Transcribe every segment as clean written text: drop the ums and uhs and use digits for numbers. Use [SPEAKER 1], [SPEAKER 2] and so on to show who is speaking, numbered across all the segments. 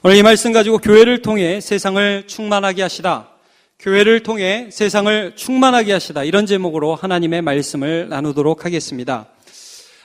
[SPEAKER 1] 오늘 이 말씀 가지고 교회를 통해 세상을 충만하게 하시다, 교회를 통해 세상을 충만하게 하시다, 이런 제목으로 하나님의 말씀을 나누도록 하겠습니다.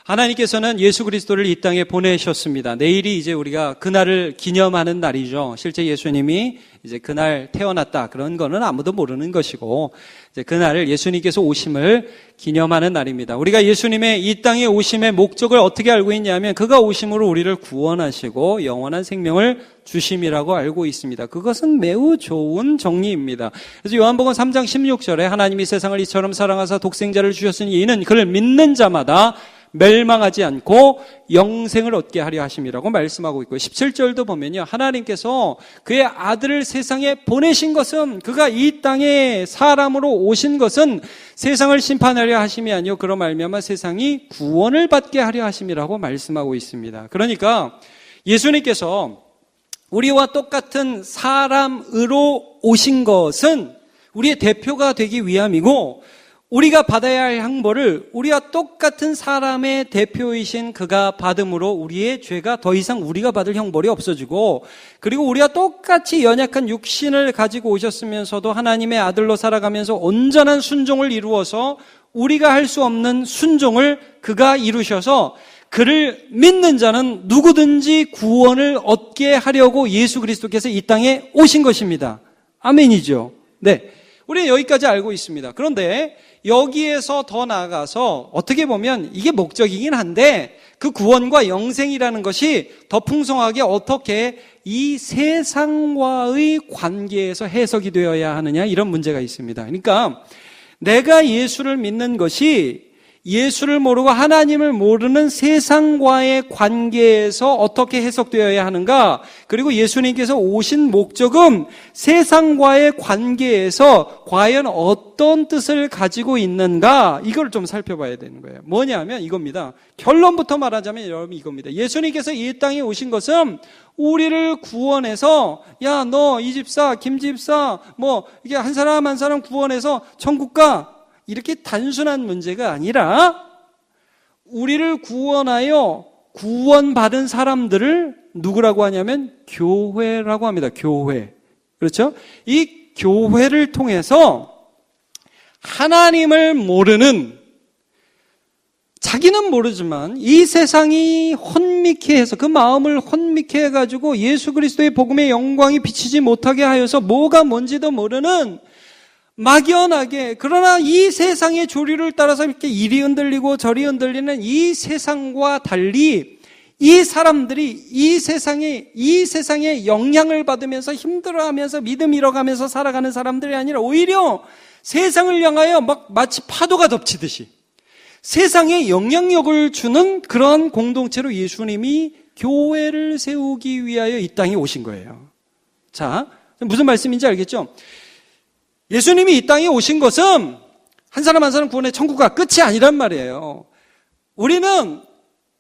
[SPEAKER 1] 하나님께서는 예수 그리스도를 이 땅에 보내셨습니다. 내일이 이제 우리가 그날을 기념하는 날이죠. 실제 예수님이 이제 그날 태어났다, 그런 거는 아무도 모르는 것이고, 이제 그날을 예수님께서 오심을 기념하는 날입니다. 우리가 예수님의 이 땅에 오심의 목적을 어떻게 알고 있냐면, 그가 오심으로 우리를 구원하시고 영원한 생명을 주심이라고 알고 있습니다. 그것은 매우 좋은 정리입니다. 그래서 요한복음 3장 16절에 하나님이 세상을 이처럼 사랑하사 독생자를 주셨으니 이는 그를 믿는 자마다 멸망하지 않고 영생을 얻게 하려 하심이라고 말씀하고 있고, 17절도 보면요, 하나님께서 그의 아들을 세상에 보내신 것은, 그가 이 땅에 사람으로 오신 것은 세상을 심판하려 하심이 아니요 그로 말미암아 세상이 구원을 받게 하려 하심이라고 말씀하고 있습니다. 그러니까 예수님께서 우리와 똑같은 사람으로 오신 것은 우리의 대표가 되기 위함이고, 우리가 받아야 할 형벌을 우리와 똑같은 사람의 대표이신 그가 받음으로 우리의 죄가 더 이상 우리가 받을 형벌이 없어지고, 그리고 우리와 똑같이 연약한 육신을 가지고 오셨으면서도 하나님의 아들로 살아가면서 온전한 순종을 이루어서 우리가 할 수 없는 순종을 그가 이루셔서 그를 믿는 자는 누구든지 구원을 얻게 하려고 예수 그리스도께서 이 땅에 오신 것입니다. 아멘이죠. 네, 우리는 여기까지 알고 있습니다. 그런데 여기에서 더 나아가서 어떻게 보면 이게 목적이긴 한데, 그 구원과 영생이라는 것이 더 풍성하게 어떻게 이 세상과의 관계에서 해석이 되어야 하느냐, 이런 문제가 있습니다. 그러니까 내가 예수를 믿는 것이 예수를 모르고 하나님을 모르는 세상과의 관계에서 어떻게 해석되어야 하는가, 그리고 예수님께서 오신 목적은 세상과의 관계에서 과연 어떤 뜻을 가지고 있는가, 이걸 좀 살펴봐야 되는 거예요. 뭐냐면 이겁니다. 결론부터 말하자면 여러분 이겁니다. 예수님께서 이 땅에 오신 것은 우리를 구원해서, 야, 너 이 집사, 김 집사, 뭐 이게 한 사람 한 사람 구원해서 천국 가, 이렇게 단순한 문제가 아니라 우리를 구원하여 구원받은 사람들을 누구라고 하냐면 교회라고 합니다. 교회. 그렇죠? 이 교회를 통해서 하나님을 모르는, 자기는 모르지만 이 세상이 혼미케 해서, 그 마음을 혼미케 해가지고 예수 그리스도의 복음의 영광이 비치지 못하게 하여서 뭐가 뭔지도 모르는, 막연하게, 그러나 이 세상의 조류를 따라서 이렇게 이리 흔들리고 저리 흔들리는 이 세상과 달리 이 사람들이 이 세상의 영향을 받으면서 힘들어하면서 믿음 잃어가면서 살아가는 사람들이 아니라 오히려 세상을 향하여 마치 파도가 덮치듯이 세상에 영향력을 주는 그러한 공동체로 예수님이 교회를 세우기 위하여 이 땅에 오신 거예요. 자, 무슨 말씀인지 알겠죠? 예수님이 이 땅에 오신 것은 한 사람 한 사람 구원의 천국가 끝이 아니란 말이에요. 우리는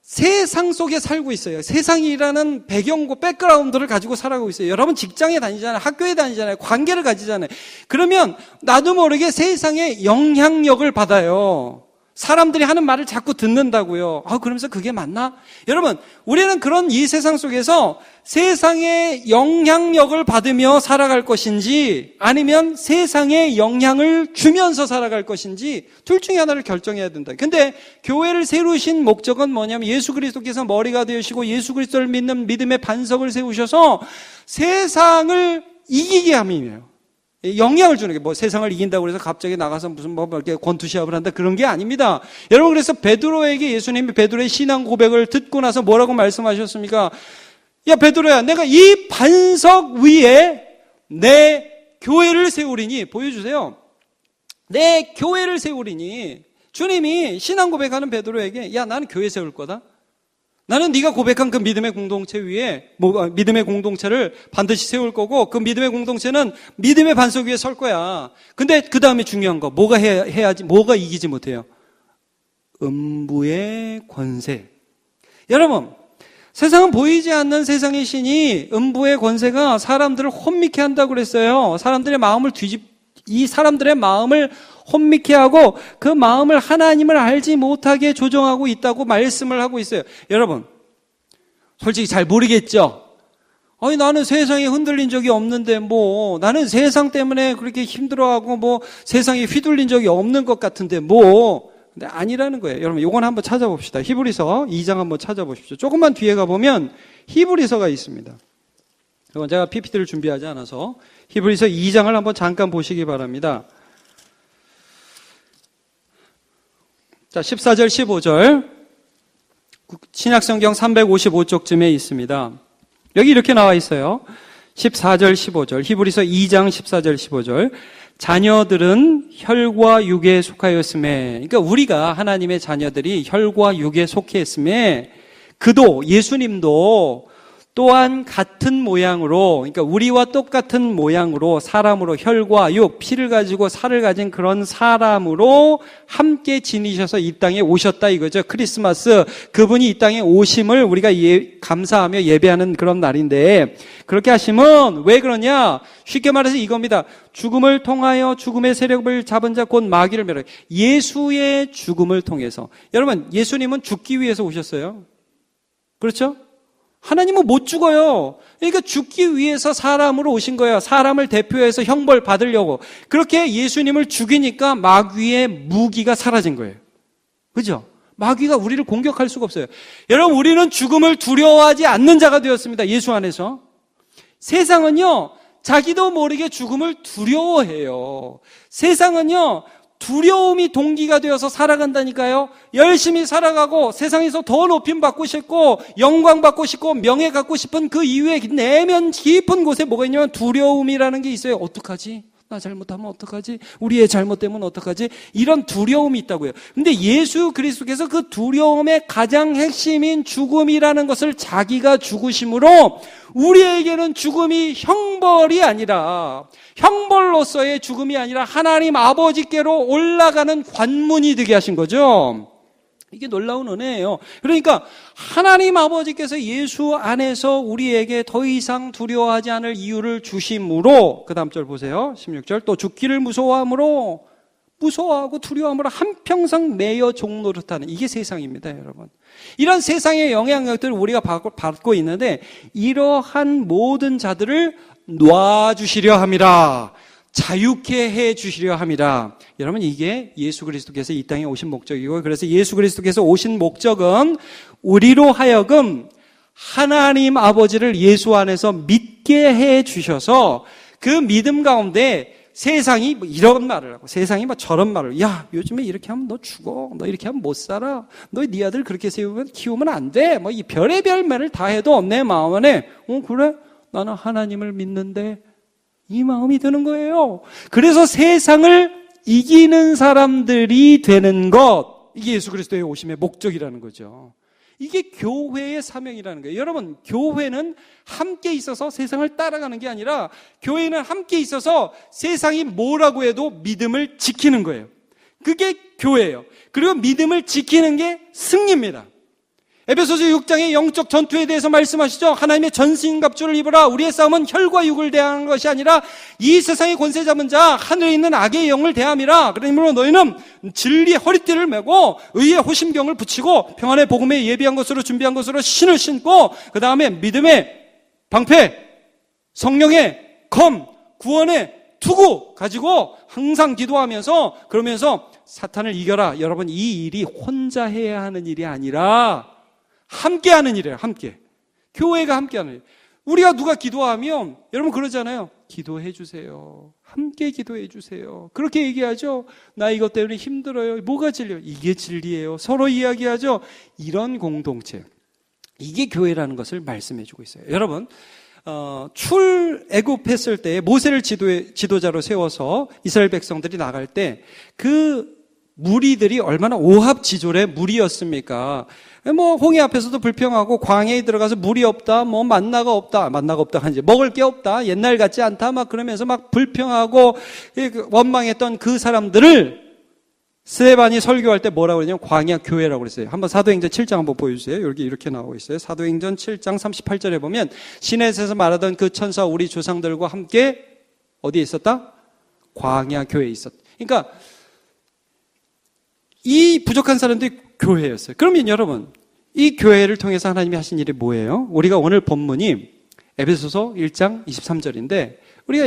[SPEAKER 1] 세상 속에 살고 있어요. 세상이라는 배경고 백그라운드를 가지고 살아가고 있어요. 여러분 직장에 다니잖아요. 학교에 다니잖아요. 관계를 가지잖아요. 그러면 나도 모르게 세상의 영향력을 받아요. 사람들이 하는 말을 자꾸 듣는다고요. 그러면서 그게 맞나? 여러분, 우리는 그런 이 세상 속에서 세상의 영향력을 받으며 살아갈 것인지, 아니면 세상에 영향을 주면서 살아갈 것인지, 둘 중에 하나를 결정해야 된다. 근데 교회를 세우신 목적은 뭐냐면 예수 그리스도께서 머리가 되시고 예수 그리스도를 믿는 믿음의 반석을 세우셔서 세상을 이기게 함이에요. 영향을 주는 게, 뭐 세상을 이긴다고 해서 갑자기 나가서 무슨 이렇게 권투 시합을 한다, 그런 게 아닙니다. 여러분, 그래서 베드로에게 예수님이 베드로의 신앙 고백을 듣고 나서 뭐라고 말씀하셨습니까? 야, 베드로야, 내가 이 반석 위에 내 교회를 세우리니, 보여주세요. 내 교회를 세우리니. 주님이 신앙 고백하는 베드로에게, 야, 나는 교회 세울 거다. 나는 네가 고백한 그 믿음의 공동체 위에, 믿음의 공동체를 반드시 세울 거고, 그 믿음의 공동체는 믿음의 반석 위에 설 거야. 근데 그 다음에 중요한 거, 뭐가 해야지, 뭐가 이기지 못해요? 음부의 권세. 여러분, 세상은 보이지 않는 세상의 신이, 음부의 권세가 사람들을 혼미케 한다고 그랬어요. 이 사람들의 마음을 혼미케 하고 그 마음을 하나님을 알지 못하게 조종하고 있다고 말씀을 하고 있어요. 여러분, 솔직히 잘 모르겠죠? 아니, 나는 세상에 흔들린 적이 없는데 나는 세상 때문에 그렇게 힘들어하고 세상에 휘둘린 적이 없는 것 같은데 근데 아니라는 거예요. 여러분, 요건 한번 찾아봅시다. 히브리서 2장 한번 찾아보십시오. 조금만 뒤에 가보면 히브리서가 있습니다. 이건 제가 PPT를 준비하지 않아서 히브리서 2장을 한번 잠깐 보시기 바랍니다. 자, 14절, 15절. 신약성경 355쪽쯤에 있습니다. 여기 이렇게 나와 있어요. 14절, 15절. 히브리서 2장 14절, 15절. 자녀들은 혈과 육에 속하였음에, 그러니까 우리가 하나님의 자녀들이 혈과 육에 속해 있음에 그도, 예수님도 또한 같은 모양으로, 그러니까 우리와 똑같은 모양으로 사람으로 혈과 육, 피를 가지고 살을 가진 그런 사람으로 함께 지니셔서 이 땅에 오셨다 이거죠. 크리스마스, 그분이 이 땅에 오심을 우리가 감사하며 예배하는 그런 날인데, 그렇게 하시면 왜 그러냐? 쉽게 말해서 이겁니다. 죽음을 통하여 죽음의 세력을 잡은 자 곧 마귀를 멸하. 예수의 죽음을 통해서. 여러분, 예수님은 죽기 위해서 오셨어요. 그렇죠? 하나님은 못 죽어요. 그러니까 죽기 위해서 사람으로 오신 거예요. 사람을 대표해서 형벌 받으려고. 그렇게 예수님을 죽이니까 마귀의 무기가 사라진 거예요. 그죠? 마귀가 우리를 공격할 수가 없어요. 여러분, 우리는 죽음을 두려워하지 않는 자가 되었습니다. 예수 안에서. 세상은요, 자기도 모르게 죽음을 두려워해요. 세상은요, 두려움이 동기가 되어서 살아간다니까요. 열심히 살아가고 세상에서 더 높임 받고 싶고 영광 받고 싶고 명예 갖고 싶은 그 이후에 내면 깊은 곳에 뭐가 있냐면 두려움이라는 게 있어요. 어떡하지? 나 잘못하면 어떡하지? 우리 애 잘못되면 어떡하지? 이런 두려움이 있다고요. 근데 예수 그리스도께서 그 두려움의 가장 핵심인 죽음이라는 것을 자기가 죽으심으로 우리에게는 죽음이 형벌이 아니라, 형벌로서의 죽음이 아니라 하나님 아버지께로 올라가는 관문이 되게 하신 거죠. 이게 놀라운 은혜예요. 그러니까 하나님 아버지께서 예수 안에서 우리에게 더 이상 두려워하지 않을 이유를 주심으로, 그 다음 절 보세요. 16절. 또 죽기를 무서워하고 두려워함으로 한평생 매여 종노릇하는, 이게 세상입니다, 여러분. 이런 세상의 영향력들을 우리가 받고 있는데 이러한 모든 자들을 놔주시려 함이라, 자유케 해 주시려 함이라. 여러분, 이게 예수 그리스도께서 이 땅에 오신 목적이고, 그래서 예수 그리스도께서 오신 목적은 우리로 하여금 하나님 아버지를 예수 안에서 믿게 해 주셔서 그 믿음 가운데 세상이 이런 말을 하고 세상이 저런 말을, 야, 요즘에 이렇게 하면 너 죽어, 너 이렇게 하면 못 살아, 너 네 아들 그렇게 키우면 안 돼, 이 별의별 말을 다 해도 내 마음 안에 그래? 나는 하나님을 믿는데, 이 마음이 드는 거예요. 그래서 세상을 이기는 사람들이 되는 것, 이게 예수 그리스도의 오심의 목적이라는 거죠. 이게 교회의 사명이라는 거예요. 여러분, 교회는 함께 있어서 세상을 따라가는 게 아니라 교회는 함께 있어서 세상이 뭐라고 해도 믿음을 지키는 거예요. 그게 교회예요. 그리고 믿음을 지키는 게 승리입니다. 에베소서 6장의 영적 전투에 대해서 말씀하시죠. 하나님의 전신갑주를 입으라. 우리의 싸움은 혈과 육을 대하는 것이 아니라 이 세상의 권세 잡은 자 하늘에 있는 악의 영을 대함이라. 그러므로 너희는 진리의 허리띠를 메고 의의 호심경을 붙이고 평안의 복음에 예비한 것으로 준비한 것으로 신을 신고, 그 다음에 믿음의 방패, 성령의 검, 구원의 투구 가지고 항상 기도하면서, 그러면서 사탄을 이겨라. 여러분, 이 일이 혼자 해야 하는 일이 아니라 함께 하는 일이에요. 함께. 교회가 함께 하는 일. 우리가 누가 기도하면 여러분 그러잖아요. 기도해 주세요. 함께 기도해 주세요. 그렇게 얘기하죠. 나 이것 때문에 힘들어요. 뭐가 진리예요? 이게 진리예요. 서로 이야기하죠. 이런 공동체. 이게 교회라는 것을 말씀해 주고 있어요. 여러분, 출애굽했을 때 모세를 지도자로 세워서 이스라엘 백성들이 나갈 때 그 무리들이 얼마나 오합지졸의 무리였습니까? 홍해 앞에서도 불평하고 광야에 들어가서 물이 없다, 만나가 없다 하는지 먹을 게 없다, 옛날 같지 않다, 그러면서 불평하고 원망했던 그 사람들을 스데반이 설교할 때 뭐라고 그러냐면 광야 교회라고 그랬어요. 한번 사도행전 7장 한번 보여주세요. 여기 이렇게 나오고 있어요. 사도행전 7장 38절에 보면 시내에서 말하던 그 천사 우리 조상들과 함께 어디에 있었다? 광야 교회에 있었다. 그러니까 이 부족한 사람들이 교회였어요. 그러면 여러분, 이 교회를 통해서 하나님이 하신 일이 뭐예요? 우리가 오늘 본문이 에베소서 1장 23절인데 우리가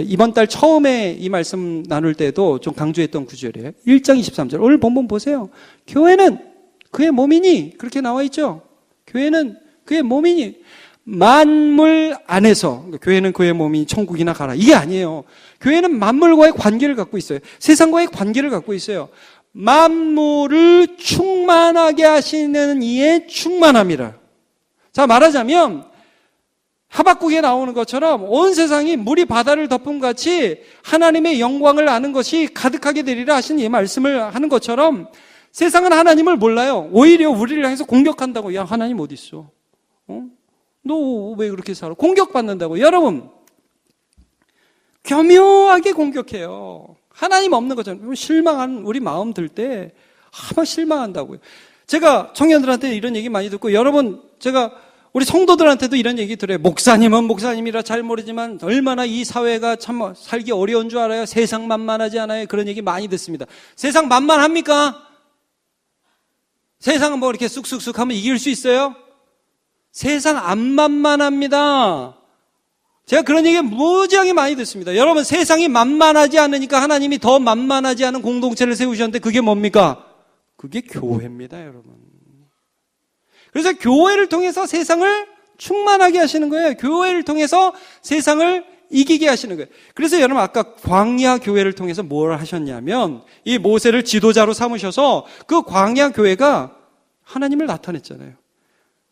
[SPEAKER 1] 이번 달 처음에 이 말씀 나눌 때도 좀 강조했던 구절이에요. 1장 23절. 오늘 본문 보세요. 교회는 그의 몸이니, 그렇게 나와 있죠. 교회는 그의 몸이니 만물 안에서, 교회는 그의 몸이니 천국이나 가라, 이게 아니에요. 교회는 만물과의 관계를 갖고 있어요. 세상과의 관계를 갖고 있어요. 만물을 충만하게 하시는 이의 충만함이라. 자, 말하자면 하박국에 나오는 것처럼 온 세상이 물이 바다를 덮음 같이 하나님의 영광을 아는 것이 가득하게 되리라 하신 이 말씀을 하는 것처럼 세상은 하나님을 몰라요. 오히려 우리를 향해서 공격한다고. 야, 하나님 어디 있어? 너 왜 그렇게 살아? 공격받는다고. 여러분, 교묘하게 공격해요. 하나님 없는 것처럼. 실망한 우리 마음 들 때 아마 실망한다고요. 제가 청년들한테 이런 얘기 많이 듣고, 여러분, 제가 우리 성도들한테도 이런 얘기 들어요. 목사님은 목사님이라 잘 모르지만 얼마나 이 사회가 참 살기 어려운 줄 알아요? 세상 만만하지 않아요? 그런 얘기 많이 듣습니다. 세상 만만합니까? 세상은 뭐 이렇게 쑥쑥쑥 하면 이길 수 있어요? 세상 안 만만합니다. 제가 그런 얘기 무지하게 많이 듣습니다. 여러분, 세상이 만만하지 않으니까 하나님이 더 만만하지 않은 공동체를 세우셨는데 그게 뭡니까? 그게 교회입니다, 여러분. 그래서 교회를 통해서 세상을 충만하게 하시는 거예요. 교회를 통해서 세상을 이기게 하시는 거예요. 그래서 여러분, 아까 광야 교회를 통해서 뭘 하셨냐면 이 모세를 지도자로 삼으셔서 그 광야 교회가 하나님을 나타냈잖아요.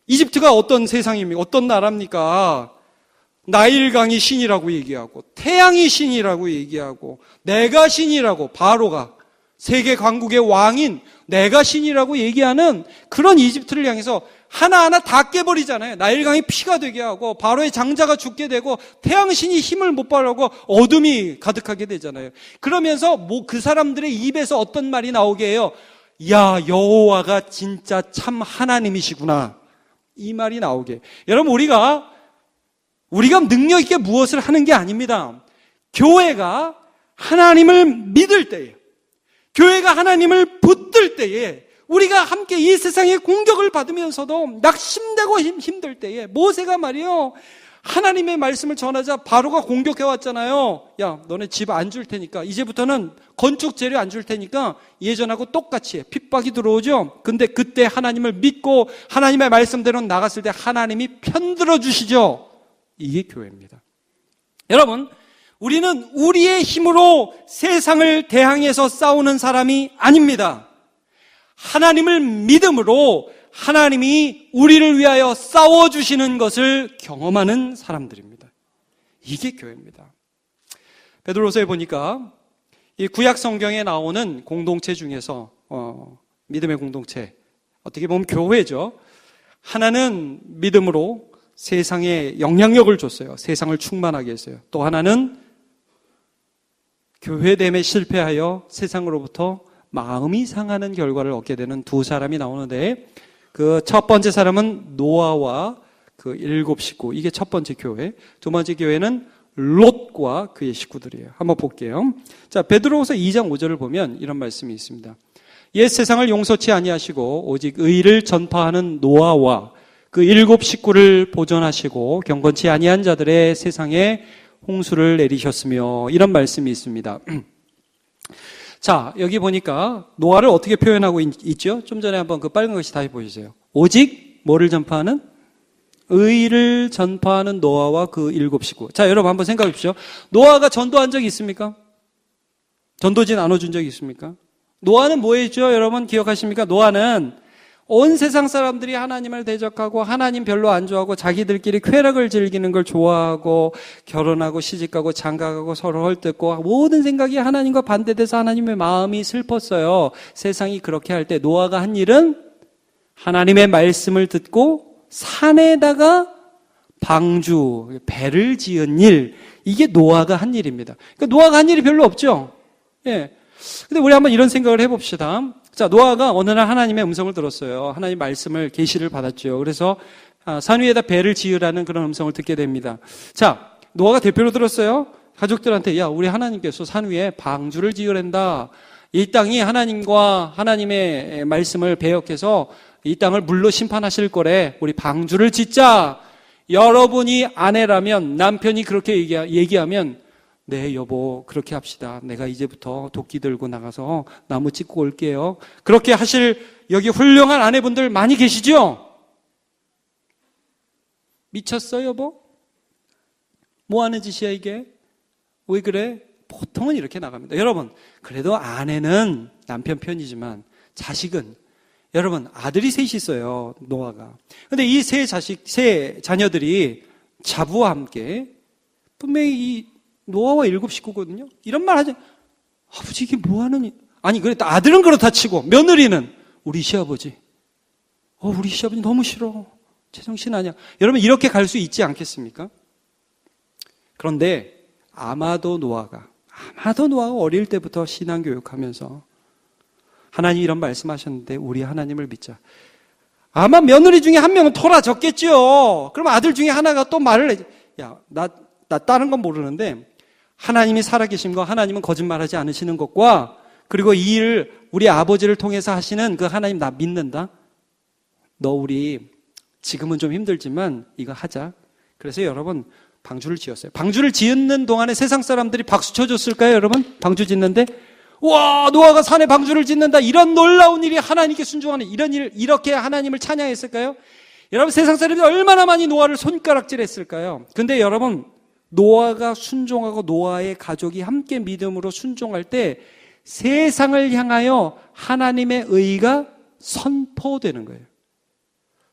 [SPEAKER 1] 이집트가 어떤 세상입니까? 어떤 나라입니까? 나일강이 신이라고 얘기하고 태양이 신이라고 얘기하고 내가 신이라고, 바로가 세계 강국의 왕인 내가 신이라고 얘기하는 그런 이집트를 향해서 하나하나 다 깨버리잖아요. 나일강이 피가 되게 하고 바로의 장자가 죽게 되고 태양신이 힘을 못 발하고 어둠이 가득하게 되잖아요. 그러면서 그 사람들의 입에서 어떤 말이 나오게 해요? 야, 여호와가 진짜 참 하나님이시구나, 이 말이 나오게 해요. 여러분, 우리가 능력 있게 무엇을 하는 게 아닙니다. 교회가 하나님을 믿을 때에, 교회가 하나님을 붙들 때에, 우리가 함께 이 세상의 공격을 받으면서도 낙심되고 힘들 때에, 모세가 말이요, 하나님의 말씀을 전하자 바로가 공격해왔잖아요. 야, 너네 집 안 줄 테니까, 이제부터는 건축 재료 안 줄 테니까 예전하고 똑같이 해. 핍박이 들어오죠. 근데 그때 하나님을 믿고 하나님의 말씀대로 나갔을 때 하나님이 편들어 주시죠. 이게 교회입니다. 여러분, 우리는 우리의 힘으로 세상을 대항해서 싸우는 사람이 아닙니다. 하나님을 믿음으로 하나님이 우리를 위하여 싸워주시는 것을 경험하는 사람들입니다. 이게 교회입니다. 베드로서에 보니까 이 구약 성경에 나오는 공동체 중에서 믿음의 공동체, 어떻게 보면 교회죠. 하나는 믿음으로 세상에 영향력을 줬어요. 세상을 충만하게 했어요. 또 하나는 교회됨에 실패하여 세상으로부터 마음이 상하는 결과를 얻게 되는 두 사람이 나오는데, 그 첫 번째 사람은 노아와 그 7 식구, 이게 첫 번째 교회. 두 번째 교회는 롯과 그의 식구들이에요. 한번 볼게요. 자, 베드로후서 2장 5절을 보면 이런 말씀이 있습니다. 옛 세상을 용서치 아니하시고 오직 의를 전파하는 노아와 그 7 식구를 보존하시고 경건치 아니한 자들의 세상에 홍수를 내리셨으며, 이런 말씀이 있습니다. 자, 여기 보니까 노아를 어떻게 표현하고 있죠? 좀 전에 한번 그 빨간 것이 다시 보여주세요. 오직 뭐를 전파하는? 의를 전파하는 노아와 그 7 식구. 자, 여러분 한번 생각해 보십시오. 노아가 전도한 적이 있습니까? 전도지 나눠준 적이 있습니까? 노아는 뭐 했죠? 여러분 기억하십니까? 노아는 온 세상 사람들이 하나님을 대적하고 하나님 별로 안 좋아하고 자기들끼리 쾌락을 즐기는 걸 좋아하고 결혼하고 시집가고 장가가고 서로 헐뜯고 모든 생각이 하나님과 반대돼서 하나님의 마음이 슬펐어요. 세상이 그렇게 할 때 노아가 한 일은 하나님의 말씀을 듣고 산에다가 방주, 배를 지은 일, 이게 노아가 한 일입니다. 그러니까 노아가 한 일이 별로 없죠. 예. 근데 우리 한번 이런 생각을 해봅시다. 자, 노아가 어느 날 하나님의 음성을 들었어요. 하나님 말씀을, 계시를 받았죠. 그래서 산 위에다 배를 지으라는 그런 음성을 듣게 됩니다. 자, 노아가 대표로 들었어요. 가족들한테, 야, 우리 하나님께서 산 위에 방주를 지으란다. 이 땅이 하나님과 하나님의 말씀을 배역해서 이 땅을 물로 심판하실 거래. 우리 방주를 짓자. 여러분이 아내라면 남편이 그렇게 얘기하면 네, 여보, 그렇게 합시다. 내가 이제부터 도끼 들고 나가서 나무 찍고 올게요. 그렇게 하실 여기 훌륭한 아내분들 많이 계시죠? 미쳤어, 여보? 뭐 하는 짓이야, 이게? 왜 그래? 보통은 이렇게 나갑니다. 여러분, 그래도 아내는 남편 편이지만 자식은, 여러분, 아들이 셋이 있어요, 노아가. 근데 이 세 자녀들이 자부와 함께 분명히 이 노아와 7 식구거든요. 이런 말 하죠. 아버지, 이게 뭐 하는, 아니, 그래, 아들은 그렇다 치고, 며느리는 우리 시아버지. 우리 시아버지 너무 싫어. 제정신 아니야. 여러분, 이렇게 갈 수 있지 않겠습니까? 그런데 아마도 노아가 어릴 때부터 신앙교육하면서 하나님 이런 말씀하셨는데 우리 하나님을 믿자. 아마 며느리 중에 한 명은 토라졌겠죠. 그럼 아들 중에 하나가 또 말을 해. 야, 나 다른 건 모르는데 하나님이 살아계신 거, 하나님은 거짓말하지 않으시는 것과 그리고 이 일을 우리 아버지를 통해서 하시는 그 하나님 나 믿는다. 너 우리 지금은 좀 힘들지만 이거 하자. 그래서 여러분 방주를 지었어요. 방주를 짓는 동안에 세상 사람들이 박수 쳐줬을까요, 여러분? 방주 짓는데? 와, 노아가 산에 방주를 짓는다. 이런 놀라운 일이 하나님께 순종하는 이런 일, 이렇게 하나님을 찬양했을까요? 여러분, 세상 사람들이 얼마나 많이 노아를 손가락질 했을까요? 근데 여러분, 노아가 순종하고 노아의 가족이 함께 믿음으로 순종할 때 세상을 향하여 하나님의 의가 선포되는 거예요.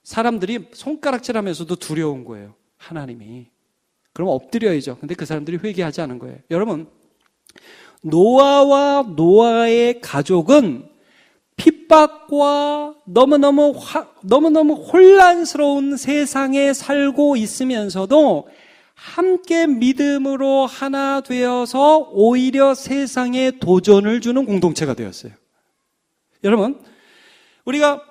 [SPEAKER 1] 사람들이 손가락질하면서도 두려운 거예요, 하나님이. 그럼 엎드려야죠. 근데 그 사람들이 회개하지 않은 거예요. 여러분, 노아와 노아의 가족은 핍박과 너무너무 혼란스러운 세상에 살고 있으면서도 함께 믿음으로 하나 되어서 오히려 세상에 도전을 주는 공동체가 되었어요. 여러분, 우리가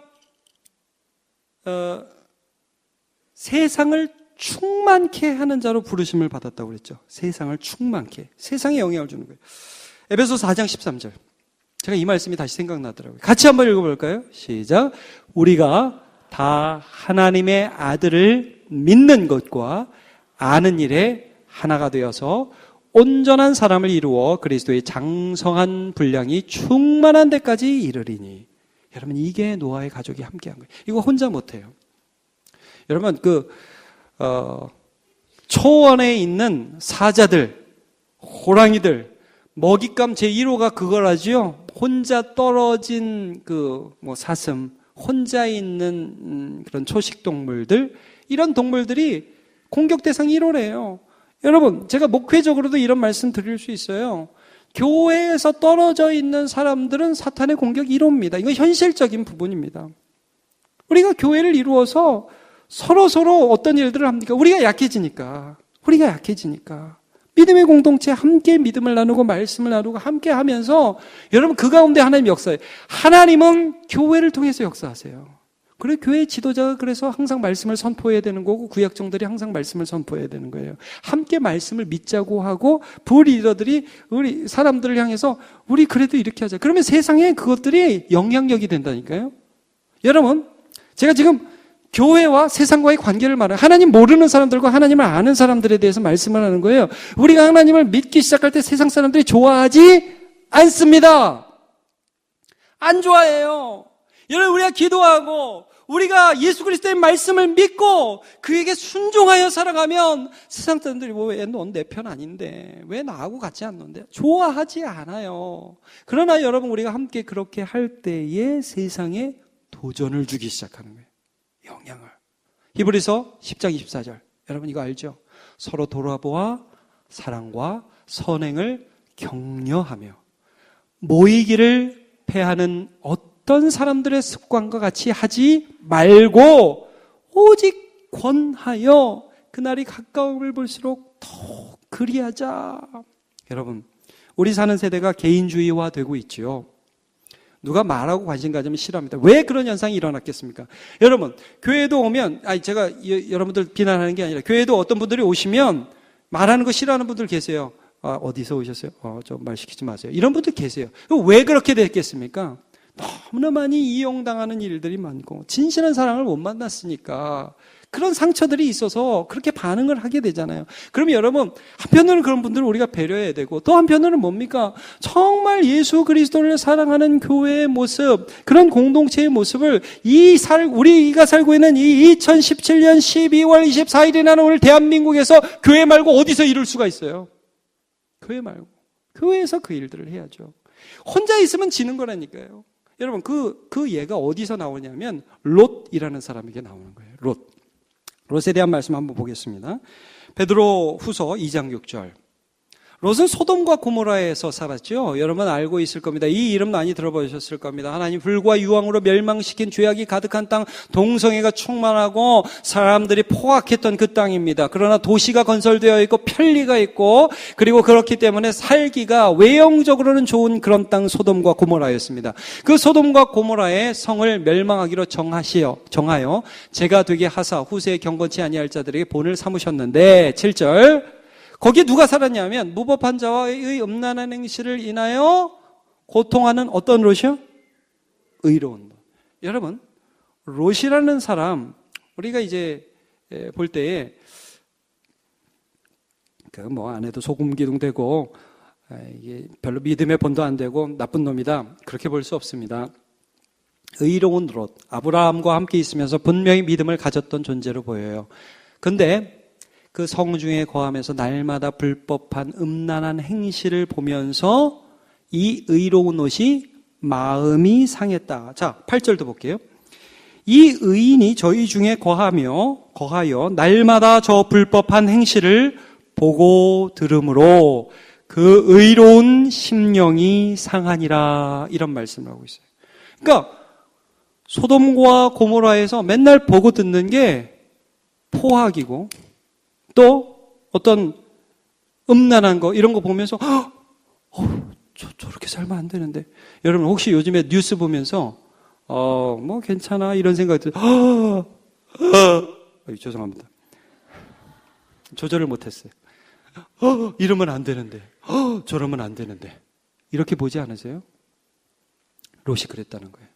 [SPEAKER 1] 세상을 충만케 하는 자로 부르심을 받았다고 그랬죠. 세상을 충만케. 세상에 영향을 주는 거예요. 에베소서 4장 13절. 제가 이 말씀이 다시 생각나더라고요. 같이 한번 읽어볼까요? 시작. 우리가 다 하나님의 아들을 믿는 것과 아는 일에 하나가 되어서 온전한 사람을 이루어 그리스도의 장성한 분량이 충만한 데까지 이르리니. 여러분, 이게 노아의 가족이 함께한 거예요. 이거 혼자 못해요. 여러분, 초원에 있는 사자들, 호랑이들, 먹잇감 제1호가 그걸 하지요. 혼자 떨어진 사슴, 혼자 있는 그런 초식동물들, 이런 동물들이 공격 대상 1호래요. 여러분, 제가 목회적으로도 이런 말씀 드릴 수 있어요. 교회에서 떨어져 있는 사람들은 사탄의 공격 1호입니다. 이건 현실적인 부분입니다. 우리가 교회를 이루어서 서로 어떤 일들을 합니까? 우리가 약해지니까. 믿음의 공동체 함께 믿음을 나누고 말씀을 나누고 함께 하면서 여러분 그 가운데 하나님 역사해요. 하나님은 교회를 통해서 역사하세요. 그래 교회 지도자가 그래서 항상 말씀을 선포해야 되는 거고 구약종들이 항상 말씀을 선포해야 되는 거예요. 함께 말씀을 믿자고 하고 부리더들이 우리 사람들을 향해서 우리 그래도 이렇게 하자. 그러면 세상에 그것들이 영향력이 된다니까요. 여러분, 제가 지금 교회와 세상과의 관계를 말해요. 하나님 모르는 사람들과 하나님을 아는 사람들에 대해서 말씀을 하는 거예요. 우리가 하나님을 믿기 시작할 때 세상 사람들이 좋아하지 않습니다. 안 좋아해요. 여러분, 우리가 기도하고 우리가 예수 그리스도의 말씀을 믿고 그에게 순종하여 살아가면 세상 사람들이 왜 넌 내 편 아닌데 왜 나하고 같이 안 논대? 좋아하지 않아요. 그러나 여러분, 우리가 함께 그렇게 할 때에 세상에 도전을 주기 시작하는 거예요. 영향을. 히브리서 10장 24절. 여러분 이거 알죠? 서로 돌아보아 사랑과 선행을 격려하며 모이기를 패하는 어떤 사람들의 습관과 같이 하지 말고 오직 권하여 그날이 가까움을 볼수록 더 그리하자. 여러분, 우리 사는 세대가 개인주의화 되고 있지요. 누가 말하고 관심 가지면 싫어합니다. 왜 그런 현상이 일어났겠습니까? 여러분, 교회도 오면, 제가 여러분들 비난하는 게 아니라, 교회도 어떤 분들이 오시면 말하는 거 싫어하는 분들 계세요. 어디서 오셨어요? 좀 말 시키지 마세요. 이런 분들 계세요. 왜 그렇게 됐겠습니까? 너무나 많이 이용당하는 일들이 많고, 진실한 사랑을 못 만났으니까, 그런 상처들이 있어서 그렇게 반응을 하게 되잖아요. 그러면 여러분, 한편으로는 그런 분들을 우리가 배려해야 되고, 또 한편으로는 뭡니까? 정말 예수 그리스도를 사랑하는 교회의 모습, 그런 공동체의 모습을 우리가 살고 있는 이 2017년 12월 24일이라는 오늘 대한민국에서 교회 말고 어디서 이룰 수가 있어요? 교회 말고. 교회에서 그 일들을 해야죠. 혼자 있으면 지는 거라니까요. 여러분, 그 예가 어디서 나오냐면 롯이라는 사람에게 나오는 거예요. 롯에 대한 말씀 한번 보겠습니다. 베드로 후서 2장 6절. 롯은 소돔과 고모라에서 살았죠. 여러분 알고 있을 겁니다. 이 이름 많이 들어보셨을 겁니다. 하나님 불과 유황으로 멸망시킨 죄악이 가득한 땅, 동성애가 충만하고 사람들이 포악했던 그 땅입니다. 그러나 도시가 건설되어 있고 편리가 있고, 그리고 그렇기 때문에 살기가 외형적으로는 좋은 그런 땅 소돔과 고모라였습니다. 그 소돔과 고모라의 성을 멸망하기로 정하여 제가 되게 하사 후세에 경건치 아니할 자들에게 본을 삼으셨는데, 7절. 거기에 누가 살았냐면 무법한 자와의 음란한 행실을 인하여 고통하는 어떤 롯이요? 의로운 롯. 여러분, 롯이라는 사람, 우리가 이제 볼 때에 안에도 소금 기둥 되고 이게 별로 믿음의 본도 안 되고 나쁜 놈이다, 그렇게 볼 수 없습니다. 의로운 롯, 아브라함과 함께 있으면서 분명히 믿음을 가졌던 존재로 보여요. 근데 그 성중에 거하면서 날마다 불법한 음란한 행실을 보면서 이 의로운 롯이 마음이 상했다. 자, 8절도 볼게요. 이 의인이 저희 중에 거하여 날마다 저 불법한 행실을 보고 들으므로 그 의로운 심령이 상하니라, 이런 말씀을 하고 있어요. 그러니까 소돔과 고모라에서 맨날 보고 듣는 게 포악이고, 또 어떤 음란한 거, 이런 거 보면서 저렇게 살면 안 되는데. 여러분 혹시 요즘에 뉴스 보면서 괜찮아 이런 생각이 들어요. 죄송합니다. 조절을 못했어요. 이러면 안 되는데, 저러면 안 되는데, 이렇게 보지 않으세요? 롯이 그랬다는 거예요.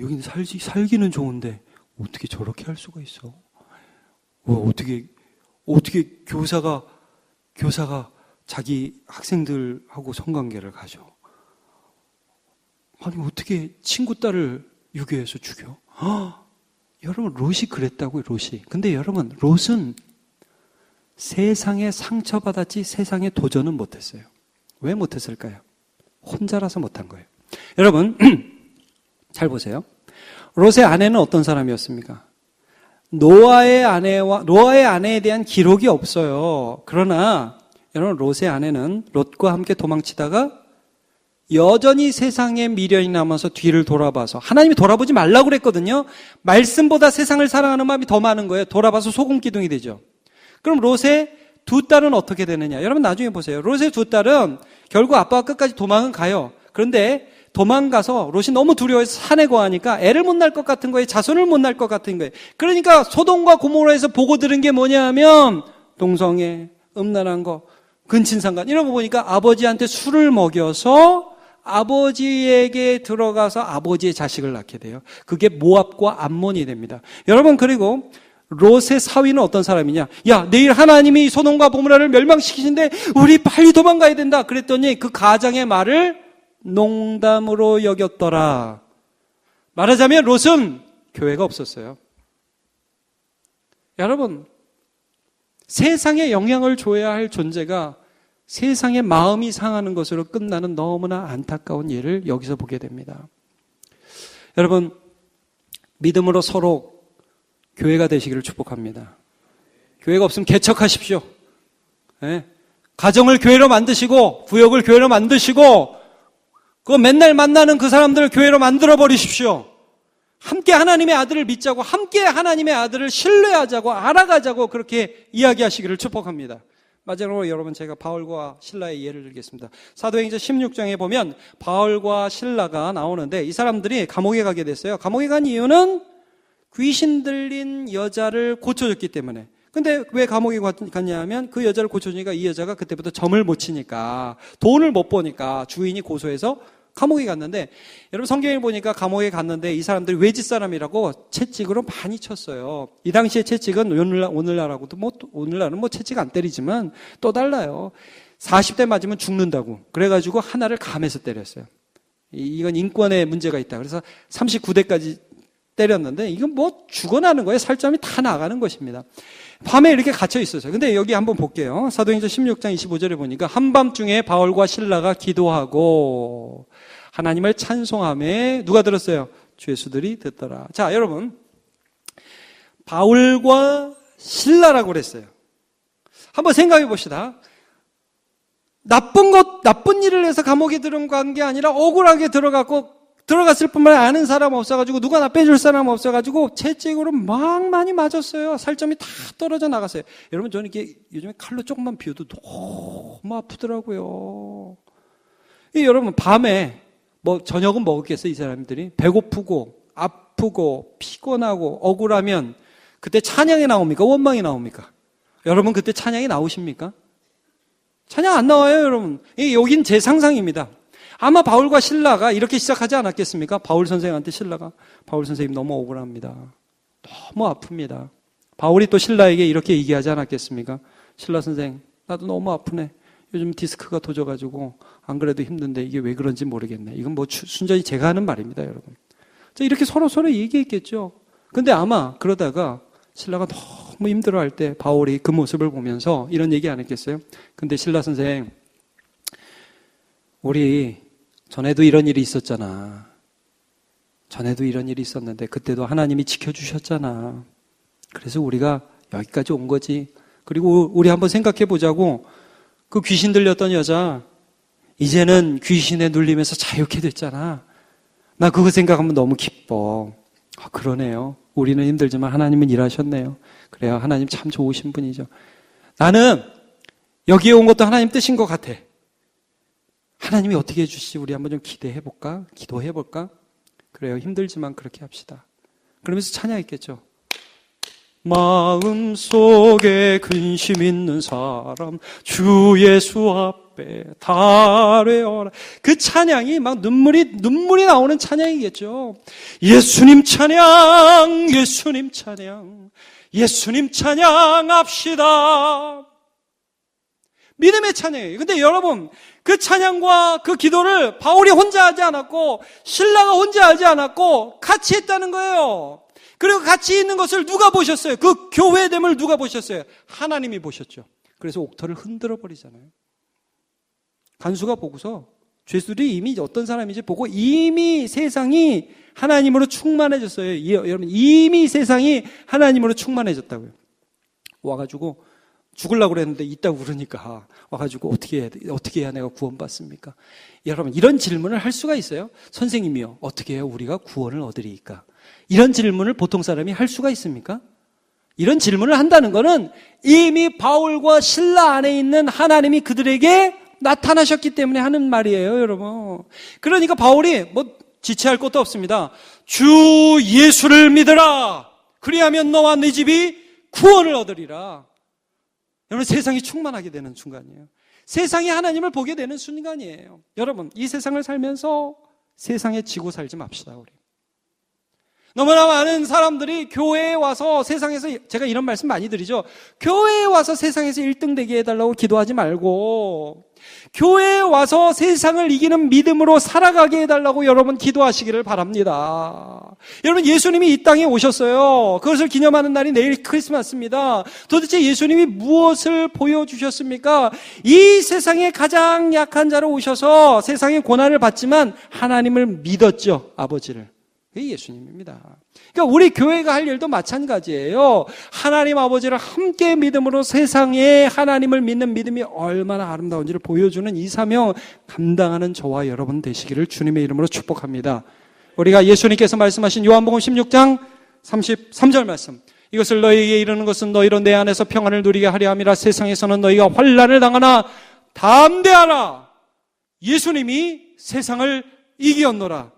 [SPEAKER 1] 여기는 살기는 좋은데 어떻게 저렇게 할 수가 있어? 어떻게 교사가 자기 학생들하고 성관계를 가져? 아니, 어떻게 친구 딸을 유괴해서 죽여? 여러분, 롯이 그랬다고요, 롯이. 근데 여러분, 롯은 세상에 상처받았지 세상에 도전은 못했어요. 왜 못했을까요? 혼자라서 못한 거예요. 여러분, 잘 보세요. 롯의 아내는 어떤 사람이었습니까? 노아의 아내에 대한 기록이 없어요. 그러나 여러분, 롯의 아내는 롯과 함께 도망치다가 여전히 세상에 미련이 남아서 뒤를 돌아봐서, 하나님이 돌아보지 말라고 그랬거든요. 말씀보다 세상을 사랑하는 마음이 더 많은 거예요. 돌아봐서 소금 기둥이 되죠. 그럼 롯의 두 딸은 어떻게 되느냐? 여러분 나중에 보세요. 롯의 두 딸은 결국 아빠가 끝까지 도망은 가요. 그런데 도망가서 롯이 너무 두려워해서 산에 거하니까 애를 못 낳을 것 같은 거예요. 자손을 못 낳을 것 같은 거예요. 그러니까 소돔과 고모라에서 보고 들은 게 뭐냐면 동성애, 음란한 거, 근친상간 이런 거 보니까 아버지한테 술을 먹여서 아버지에게 들어가서 아버지의 자식을 낳게 돼요. 그게 모압과 암몬이 됩니다. 여러분, 그리고 롯의 사위는 어떤 사람이냐? 야, 내일 하나님이 소돔과 고모라를 멸망시키신데 우리 빨리 도망가야 된다. 그랬더니 그 가장의 말을 농담으로 여겼더라. 말하자면 롯은 교회가 없었어요. 여러분, 세상에 영향을 줘야 할 존재가 세상의 마음이 상하는 것으로 끝나는 너무나 안타까운 예를 여기서 보게 됩니다. 여러분, 믿음으로 서로 교회가 되시기를 축복합니다. 교회가 없으면 개척하십시오. 네? 가정을 교회로 만드시고 구역을 교회로 만드시고 그 맨날 만나는 그 사람들을 교회로 만들어 버리십시오. 함께 하나님의 아들을 믿자고, 함께 하나님의 아들을 신뢰하자고, 알아가자고 그렇게 이야기하시기를 축복합니다. 마지막으로 여러분, 제가 바울과 실라의 예를 들겠습니다. 사도행전 16장에 보면 바울과 실라가 나오는데 이 사람들이 감옥에 가게 됐어요. 감옥에 간 이유는 귀신 들린 여자를 고쳐줬기 때문에. 근데 왜 감옥에 갔냐 하면 그 여자를 고쳐주니까 이 여자가 그때부터 점을 못 치니까, 돈을 못 버니까 주인이 고소해서 감옥에 갔는데, 여러분 성경에 보니까 감옥에 갔는데 이 사람들이 외지 사람이라고 채찍으로 많이 쳤어요. 이 당시에 채찍은 오늘날하고도 오늘날은 채찍 안 때리지만 또 달라요. 40대 맞으면 죽는다고. 그래가지고 하나를 감해서 때렸어요. 이건 인권에 문제가 있다. 그래서 39대까지 때렸는데 이건 죽어나는 거예요. 살점이 다 나가는 것입니다. 밤에 이렇게 갇혀 있었어요. 근데 여기 한번 볼게요. 사도행전 16장 25절에 보니까 한밤중에 바울과 실라가 기도하고 하나님을 찬송하며 누가 들었어요? 죄수들이 듣더라. 자, 여러분, 바울과 실라라고 그랬어요. 한번 생각해 봅시다. 나쁜 일을 해서 감옥에 들어간 게 아니라 억울하게 들어갔을 뿐만 아니라 아는 사람 없어가지고 누가 나 빼줄 사람 없어가지고 채찍으로 막 많이 맞았어요. 살점이 다 떨어져 나갔어요. 여러분, 저는 이게 요즘에 칼로 조금만 비워도 너무 아프더라고요. 여러분, 밤에 저녁은 먹었겠어요, 이 사람들이? 배고프고 아프고 피곤하고 억울하면 그때 찬양이 나옵니까? 원망이 나옵니까? 여러분, 그때 찬양이 나오십니까? 찬양 안 나와요, 여러분. 여긴 제 상상입니다. 아마 바울과 실라가 이렇게 시작하지 않았겠습니까? 바울 선생한테 실라가, 바울 선생님 너무 억울합니다. 너무 아픕니다. 바울이 또 실라에게 이렇게 얘기하지 않았겠습니까? 실라 선생, 나도 너무 아프네. 요즘 디스크가 도져가지고 안 그래도 힘든데 이게 왜 그런지 모르겠네. 이건 순전히 제가 하는 말입니다, 여러분. 자, 이렇게 서로 얘기했겠죠. 근데 아마 그러다가 실라가 너무 힘들어할 때 바울이 그 모습을 보면서 이런 얘기 안 했겠어요? 근데 실라 선생, 우리 전에도 이런 일이 있었잖아. 전에도 이런 일이 있었는데 그때도 하나님이 지켜주셨잖아. 그래서 우리가 여기까지 온 거지. 그리고 우리 한번 생각해 보자고. 그 귀신 들렸던 여자, 이제는 귀신에 눌리면서 자유케 됐잖아. 나 그거 생각하면 너무 기뻐. 그러네요. 우리는 힘들지만 하나님은 일하셨네요. 그래요. 하나님 참 좋으신 분이죠. 나는 여기에 온 것도 하나님 뜻인 것 같아. 하나님이 어떻게 해주실지 우리 한번 좀 기대해볼까? 기도해볼까? 그래요. 힘들지만 그렇게 합시다. 그러면서 찬양했겠죠. 마음속에 근심 있는 사람 주 예수 앞에 달래어라. 그 찬양이 막 눈물이 나오는 찬양이겠죠. 예수님 찬양, 예수님 찬양, 예수님 찬양합시다. 믿음의 찬양이에요. 근데 여러분, 그 찬양과 그 기도를 바울이 혼자 하지 않았고 실라가 혼자 하지 않았고 같이 했다는 거예요. 그리고 같이 있는 것을 누가 보셨어요? 그 교회됨을 누가 보셨어요? 하나님이 보셨죠. 그래서 옥터를 흔들어 버리잖아요. 간수가 보고서 죄수들이 이미 어떤 사람인지 보고 이미 세상이 하나님으로 충만해졌어요. 여러분, 이미 세상이 하나님으로 충만해졌다고요. 와가지고 죽으려고 그랬는데 있다고 그러니까 와가지고 어떻게 해야 내가 구원받습니까? 여러분, 이런 질문을 할 수가 있어요? 선생님이요, 어떻게 해야 우리가 구원을 얻으리까? 이런 질문을 보통 사람이 할 수가 있습니까? 이런 질문을 한다는 것은 이미 바울과 실라 안에 있는 하나님이 그들에게 나타나셨기 때문에 하는 말이에요, 여러분. 그러니까 바울이 지체할 것도 없습니다. 주 예수를 믿으라. 그리하면 너와 네 집이 구원을 얻으리라. 여러분, 세상이 충만하게 되는 순간이에요. 세상이 하나님을 보게 되는 순간이에요. 여러분, 이 세상을 살면서 세상에 지고 살지 맙시다, 우리. 너무나 많은 사람들이 교회에 와서 세상에서, 제가 이런 말씀 많이 드리죠. 교회에 와서 세상에서 1등 되게 해달라고 기도하지 말고 교회에 와서 세상을 이기는 믿음으로 살아가게 해달라고 여러분 기도하시기를 바랍니다. 여러분, 예수님이 이 땅에 오셨어요. 그것을 기념하는 날이 내일 크리스마스입니다. 도대체 예수님이 무엇을 보여주셨습니까? 이 세상에 가장 약한 자로 오셔서 세상의 고난을 받지만 하나님을 믿었죠, 아버지를. 그게 예수님입니다. 그러니까 우리 교회가 할 일도 마찬가지예요. 하나님 아버지를 함께 믿음으로 세상에 하나님을 믿는 믿음이 얼마나 아름다운지를 보여주는 이 사명 감당하는 저와 여러분 되시기를 주님의 이름으로 축복합니다. 우리가 예수님께서 말씀하신 요한복음 16장 33절 말씀, 이것을 너희에게 이르는 것은 너희로 내 안에서 평안을 누리게 하려 함이라. 세상에서는 너희가 환난을 당하나 담대하라. 예수님이 세상을 이기었노라.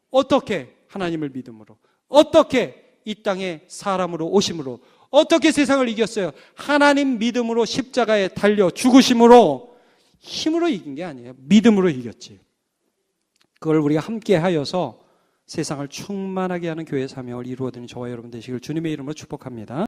[SPEAKER 1] 어떻게? 하나님을 믿음으로. 어떻게? 이 땅에 사람으로 오심으로. 어떻게 세상을 이겼어요? 하나님 믿음으로 십자가에 달려 죽으심으로. 힘으로 이긴 게 아니에요. 믿음으로 이겼지. 그걸 우리가 함께 하여서 세상을 충만하게 하는 교회 사명을 이루어드리는 저와 여러분 되시길 주님의 이름으로 축복합니다.